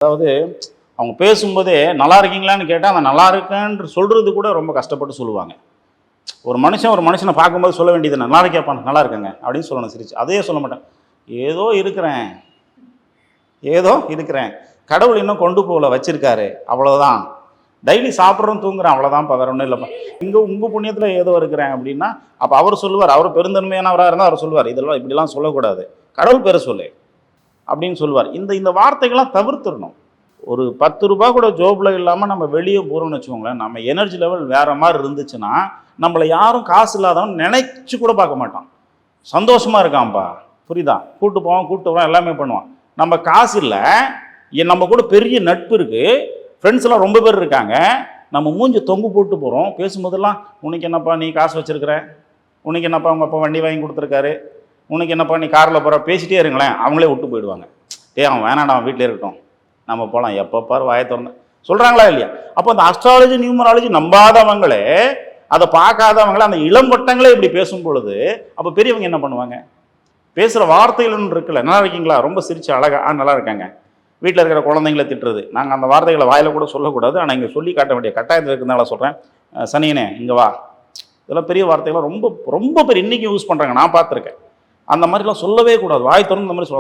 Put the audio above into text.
அதாவது அவங்க பேசும்போதே நல்லா இருக்கீங்களான்னு கேட்டால் அந்த நல்லா இருக்கேன்னு சொல்கிறது கூட ரொம்ப கஷ்டப்பட்டு சொல்லுவாங்க. ஒரு மனுஷனை பார்க்கும்போது சொல்ல வேண்டியது நல்லா இருக்கேப்பா, நல்லா இருக்கேங்க அப்படின்னு சொல்லணும் சிரிச்சு. அதையே சொல்ல மாட்டேன். ஏதோ இருக்கிறேன், ஏதோ இருக்கிறேன், கடவுள் இன்னும் கொண்டு போகல, வச்சிருக்காரு, அவ்வளோதான். டெய்லி சாப்பிட்றோம் தூங்குறேன், அவ்வளோதான்ப்பா, வேற ஒன்றும் இல்லைப்பா. உங்கள் புண்ணியத்தில் ஏதோ இருக்கிறேன் அப்படின்னா அப்போ அவர் சொல்லுவார், அவர் பெருந்தன்மையானவராக இருந்தால் அவர் சொல்லுவார், இதெல்லாம் இப்படிலாம் சொல்லக்கூடாது, கடவுள் பேரை சொல்லு அப்படின்னு சொல்லுவார். இந்த வார்த்தைகள்லாம் தவிர்த்துடணும். ஒரு 10 ரூபா கூட ஜோபில் இல்லாமல் நம்ம வெளியே போகிறோம்னு வச்சுக்கோங்களேன், நம்ம எனர்ஜி லெவல் வேறு மாதிரி இருந்துச்சுன்னா நம்மளை யாரும் காசு இல்லாதவன் நினைச்சு கூட பார்க்க மாட்டான். சந்தோஷமாக இருக்கான்ப்பா, புரியுதா, கூப்பிட்டு போவான், கூப்பிட்டு போவான், எல்லாமே பண்ணுவான். நம்ம காசு இல்லை, நம்ம கூட பெரிய நட்பு இருக்குது, ஃப்ரெண்ட்ஸ் எல்லாம் ரொம்ப பேர் இருக்காங்க, நம்ம மூஞ்சி தொங்கு போட்டு போகிறோம். பேசும்போதெல்லாம் உனக்கு என்னப்பா நீ காசு வச்சுருக்கிற, உனக்கு என்னப்பா உங்கள் அப்பா வண்டி வாங்கி கொடுத்துருக்காரு, உனக்கு என்னப்பா நீ காரில் போகிற, பேசிகிட்டே இருங்களேன், அவங்களே விட்டு போயிடுவாங்க. அவன் வேணாடா, அவன் வீட்டிலே இருக்கட்டும், நம்ம போகலாம், எப்போ பாரு வாயை திறந்து சொல்கிறாங்களா இல்லையா? அப்போ அந்த அஸ்ட்ராலஜி நியூமராலஜி நம்பாதவங்களே, அதை பார்க்காதவங்களே, அந்த இளம் வட்டங்களே இப்படி பேசும் பொழுது அப்போ பெரியவங்க என்ன பண்ணுவாங்க? பேசுகிற வார்த்தைகள் இருக்குல்ல, நல்லா இருக்கீங்களா, ரொம்ப சிரிச்சு அழகா நல்லா இருக்காங்க, வீட்டில் இருக்கிற குழந்தைங்கள திட்டுறது. நாங்கள் அந்த வார்த்தைகளை வாயில் கூட சொல்லக்கூடாது, ஆனால் இங்கே சொல்லி காட்ட வேண்டிய கட்டாயத்தில் இருக்கிறதுனால சொல்கிறேன். சனியனே இங்கே வா, இதெல்லாம் பெரிய வார்த்தைகள்லாம் ரொம்ப ரொம்ப பேர் இன்றைக்கி யூஸ் பண்ணுறாங்க, நான் பார்த்துருக்கேன். அந்த மாதிரிலாம் சொல்லவே கூடாது, வாய் திறந்து இந்த மாதிரி சொல்ல